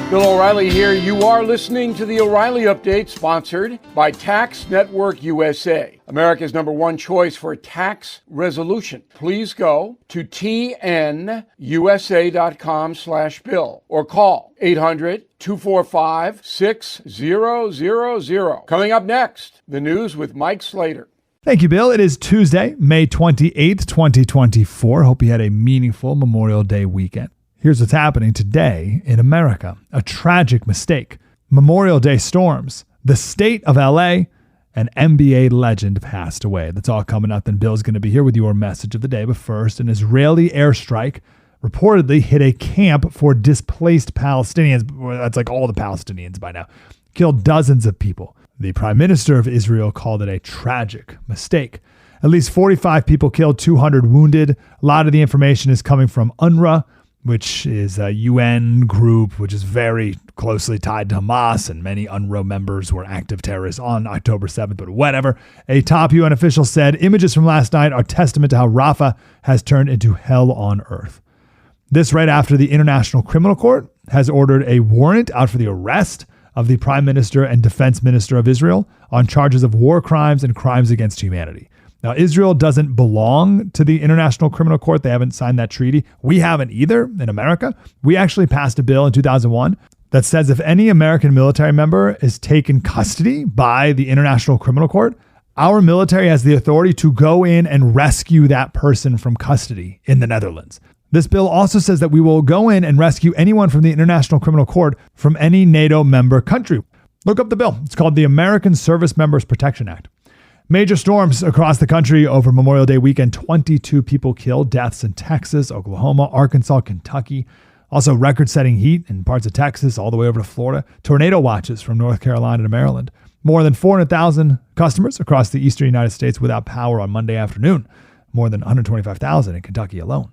Bill O'Reilly here. You are listening to the O'Reilly Update, sponsored by Tax Network USA, America's #1 choice for tax resolution. Please go to tnusa.com/bill or call 800-245-6000. Coming up next, the news with Mike Slater. Thank you, Bill. It is Tuesday, May 28th, 2024. Hope you had a meaningful Memorial Day weekend. Here's what's happening today in America. A tragic mistake. Memorial Day storms. The state of LA. An NBA legend passed away. That's all coming up. Then Bill's going to be here with your message of the day. But first, an Israeli airstrike reportedly hit a camp for displaced Palestinians. That's like all the Palestinians by now. Killed dozens of people. The Prime Minister of Israel called it a tragic mistake. At least 45 people killed, 200 wounded. A lot of the information is coming from UNRWA, which is a UN group which is very closely tied to Hamas, and many UNRWA members were active terrorists on October 7th, but whatever. A top UN official said images from last night are testament to how Rafah has turned into hell on earth. This right after the International Criminal Court has ordered a warrant out for the arrest of the Prime Minister and Defense Minister of Israel on charges of war crimes and crimes against humanity. Now, Israel doesn't belong to the International Criminal Court. They haven't signed that treaty. We haven't either in America. We actually passed a bill in 2001 that says if any American military member is taken custody by the International Criminal Court, our military has the authority to go in and rescue that person from custody in the Netherlands. This bill also says that we will go in and rescue anyone from the International Criminal Court from any NATO member country. Look up the bill. It's called the American Service Members Protection Act. Major storms across the country over Memorial Day weekend. 22 people killed, deaths in Texas, Oklahoma, Arkansas, Kentucky. Also record-setting heat in parts of Texas all the way over to Florida. Tornado watches from North Carolina to Maryland. More than 400,000 customers across the eastern United States without power on Monday afternoon. More than 125,000 in Kentucky alone.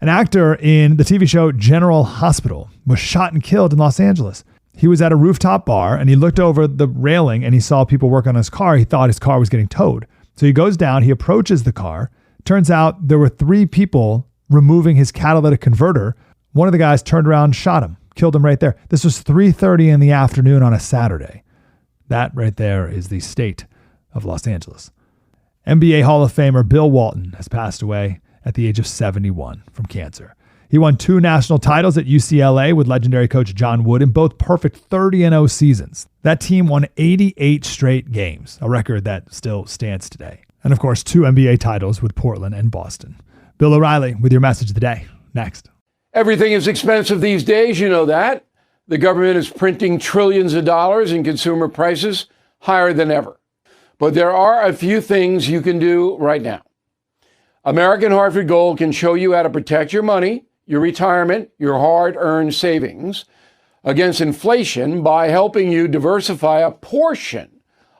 An actor in the TV show General Hospital was shot and killed in Los Angeles. He was at a rooftop bar and he looked over the railing and he saw people work on his car. He thought his car was getting towed. So he goes down, he approaches the car. Turns out there were 3 people removing his catalytic converter. One of the guys turned around, shot him, killed him right there. This was 3:30 in the afternoon on a Saturday. That right there is the state of Los Angeles. NBA Hall of Famer Bill Walton has passed away at the age of 71 from cancer. He won 2 national titles at UCLA with legendary coach John Wooden, both perfect 30-0 seasons. That team won 88 straight games, a record that still stands today. And of course, 2 NBA titles with Portland and Boston. Bill O'Reilly with your message of the day. Next. Everything is expensive these days, you know that. The government is printing trillions of dollars and consumer prices higher than ever. But there are a few things you can do right now. American Hartford Gold can show you how to protect your money, your retirement, your hard-earned savings against inflation by helping you diversify a portion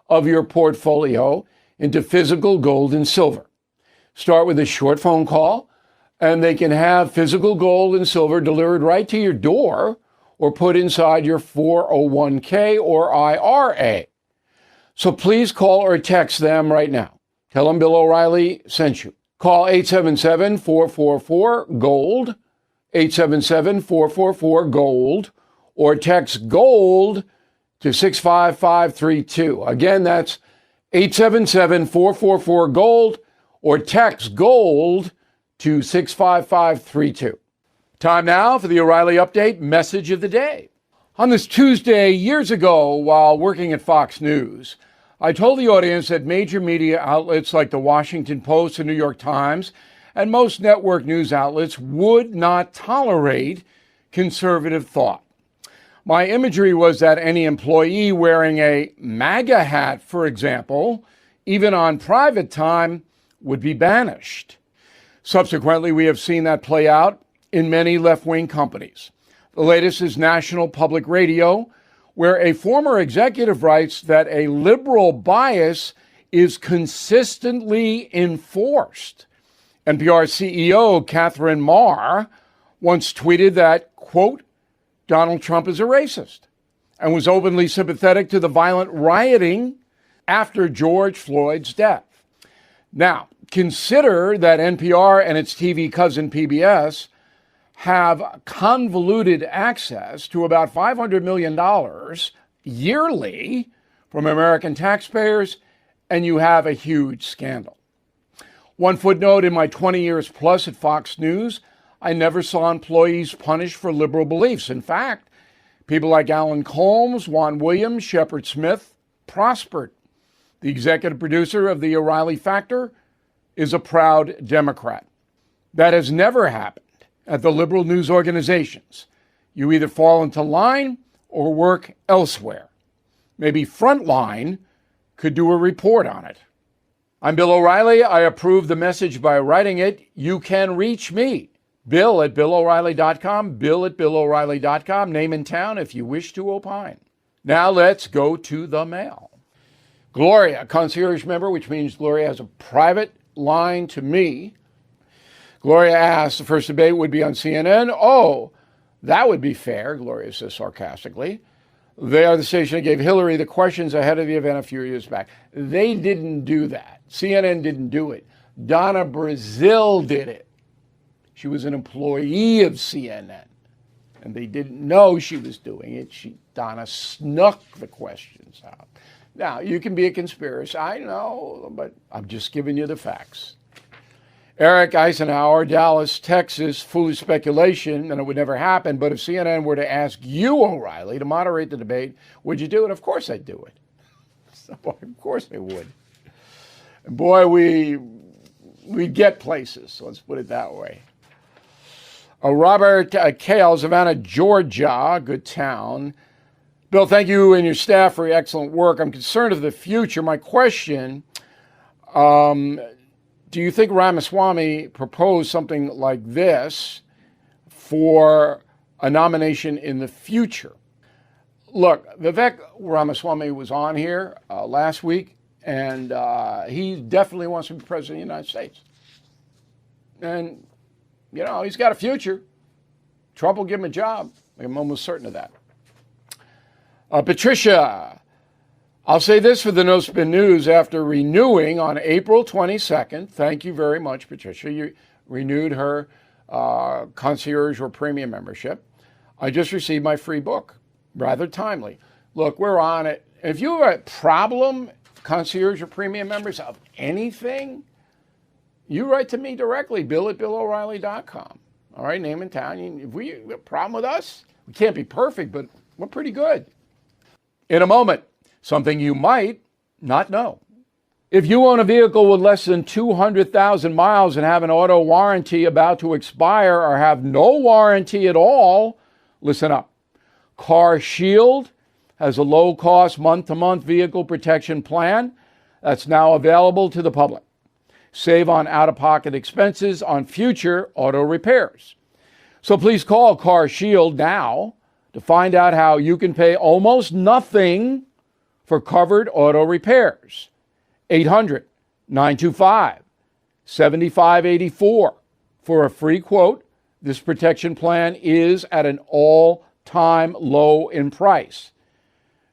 of your portfolio into physical gold and silver. Start with a short phone call, and they can have physical gold and silver delivered right to your door or put inside your 401k or IRA. So please call or text them right now. Tell them Bill O'Reilly sent you. Call 877-444-GOLD, 877-444-GOLD, or text GOLD to 65532. Again, that's 877-444-GOLD, or text GOLD to 65532. Time now for the O'Reilly Update message of the day. On this Tuesday, years ago, while working at Fox News, I told the audience that major media outlets like the Washington Post and New York Times and most network news outlets would not tolerate conservative thought. My imagery was that any employee wearing a MAGA hat, for example, even on private time, would be banished. Subsequently, we have seen that play out in many left-wing companies. The latest is National Public Radio, where a former executive writes that a liberal bias is consistently enforced. NPR CEO Catherine Marr once tweeted that, quote, Donald Trump is a racist, and was openly sympathetic to the violent rioting after George Floyd's death. Now, consider that NPR and its TV cousin PBS have convoluted access to about $500 million yearly from American taxpayers, and you have a huge scandal. One footnote: in my 20 years plus at Fox News, I never saw employees punished for liberal beliefs. In fact, people like Alan Colmes, Juan Williams, Shepard Smith prospered. The executive producer of the O'Reilly Factor is a proud Democrat. That has never happened at the liberal news organizations. You either fall into line or work elsewhere. Maybe Frontline could do a report on it. I'm Bill O'Reilly. I approve the message by writing it. You can reach me, Bill at BillO'Reilly.com, Bill at BillO'Reilly.com, name and town if you wish to opine. Now let's go to the mail. Gloria, concierge member, which means Gloria has a private line to me. Gloria asks, the first debate would be on CNN. Oh, that would be fair, Gloria says sarcastically. They are the station that gave Hillary the questions ahead of the event a few years back. They didn't do that. CNN didn't do it. Donna Brazile did it. She was an employee of CNN, and they didn't know she was doing it. Donna snuck the questions out. Now, you can be a conspiracy. I know, but I'm just giving you the facts. Eric Eisenhower, Dallas, Texas, foolish speculation, and it would never happen. But if CNN were to ask you, O'Reilly, to moderate the debate, would you do it? Of course I'd do it. So, of course I would. And boy, we'd get places. So let's put it that way. Robert Kale, Savannah, Georgia, good town. Bill, thank you and your staff for your excellent work. I'm concerned of the future. My question, do you think Ramaswamy proposed something like this for a nomination in the future? Look, Vivek Ramaswamy was on here last week, and he definitely wants to be president of the United States. And, you know, he's got a future. Trump will give him a job. I'm almost certain of that. Patricia, I'll say this for the No Spin News. After renewing on April 22nd, thank you very much, Patricia. You renewed her concierge or premium membership. I just received my free book, rather timely. Look, we're on it. If you have a problem, concierge or premium members, of anything, you write to me directly, Bill at BillO'Reilly.com. All right, name and town. If we have a problem with us, we can't be perfect, but we're pretty good. In a moment, something you might not know. If you own a vehicle with less than 200,000 miles and have an auto warranty about to expire or have no warranty at all, listen up. Car Shield has a low-cost month-to-month vehicle protection plan that's now available to the public. Save on out-of-pocket expenses on future auto repairs. So please call Car Shield now to find out how you can pay almost nothing for covered auto repairs. 800-925-7584 for a free quote. This protection plan is at an all-time low in price.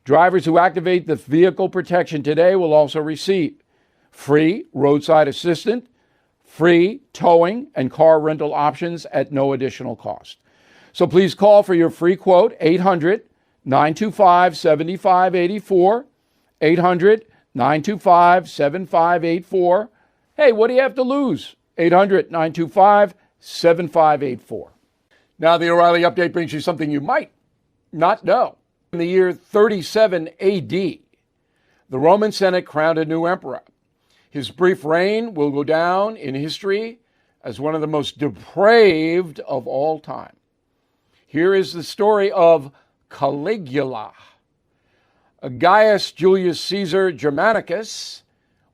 Drivers who activate the vehicle protection today will also receive free roadside assistance, free towing, and car rental options at no additional cost. So please call for your free quote, 800-925-7584, 800-925-7584. Hey, what do you have to lose? 800-925-7584. Now, the O'Reilly Update brings you something you might not know. In the year 37 AD, the Roman Senate crowned a new emperor. His brief reign will go down in history as one of the most depraved of all time. Here is the story of Caligula. Gaius Julius Caesar Germanicus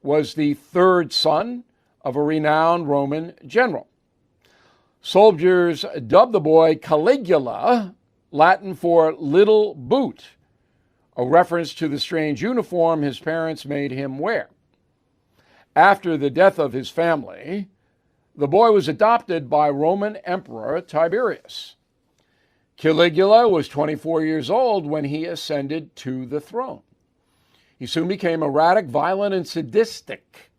was the third son of a renowned Roman general. Soldiers dubbed the boy Caligula, Latin for little boot, a reference to the strange uniform his parents made him wear. After the death of his family, the boy was adopted by Roman Emperor Tiberius. Caligula was 24 years old when he ascended to the throne. He soon became erratic, violent, and sadistic.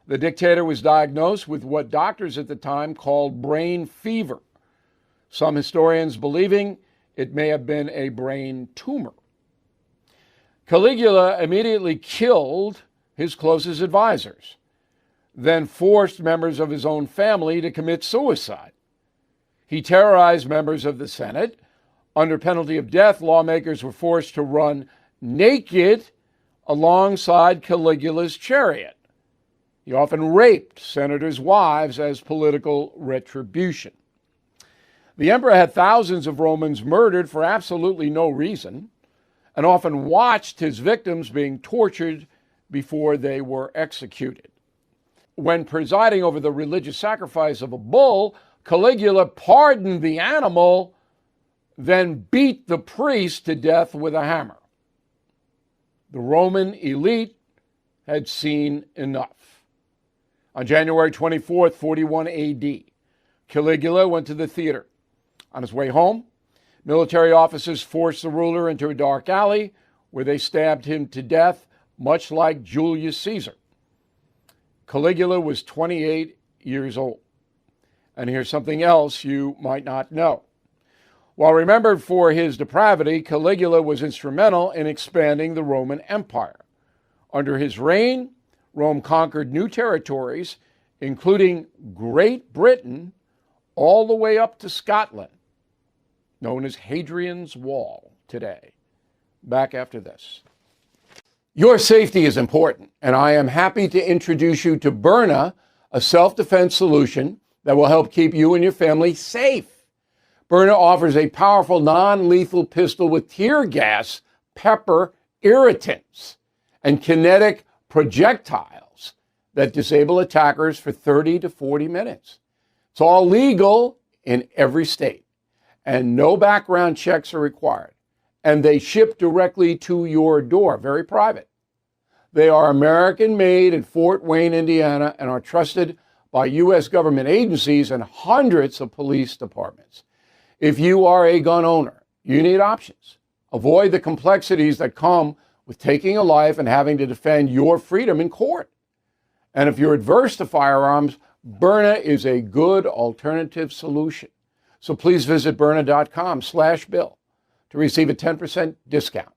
The dictator was diagnosed with what doctors at the time called brain fever. some historians believing it may have been a brain tumor. Caligula immediately killed his closest advisors, then forced members of his own family to commit suicide. He terrorized members of the Senate. Under penalty of death, lawmakers were forced to run naked alongside Caligula's chariot. He often raped senators' wives as political retribution. The emperor had thousands of Romans murdered for absolutely no reason, and often watched his victims being tortured before they were executed. When presiding over the religious sacrifice of a bull, Caligula pardoned the animal, then beat the priest to death with a hammer. The Roman elite had seen enough. On January 24th, 41 AD, Caligula went to the theater. On his way home, military officers forced the ruler into a dark alley where they stabbed him to death, much like Julius Caesar. Caligula was 28 years old. And here's something else you might not know. While remembered for his depravity, Caligula was instrumental in expanding the Roman Empire. Under his reign, Rome conquered new territories, including Great Britain, all the way up to Scotland, known as Hadrian's Wall today. Back after this. Your safety is important, and I am happy to introduce you to Byrna, a self-defense solution that will help keep you and your family safe. Byrna offers a powerful non-lethal pistol with tear gas, pepper, irritants, and kinetic projectiles that disable attackers for 30 to 40 minutes. It's all legal in every state, and no background checks are required. And they ship directly to your door, very private. They are American-made in Fort Wayne, Indiana, and are trusted by U.S. government agencies and hundreds of police departments. If you are a gun owner, you need options. Avoid the complexities that come with taking a life and having to defend your freedom in court. And if you're adverse to firearms, Byrna is a good alternative solution. So please visit Byrna.com/Bill to receive a 10% discount.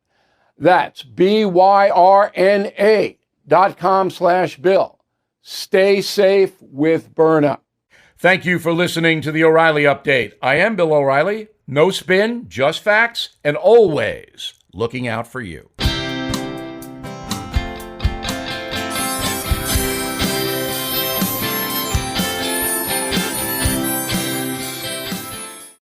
That's BYRNA.com/Bill. Stay safe with Byrna. Thank you for listening to the O'Reilly Update. I am Bill O'Reilly. No spin, just facts, and always looking out for you.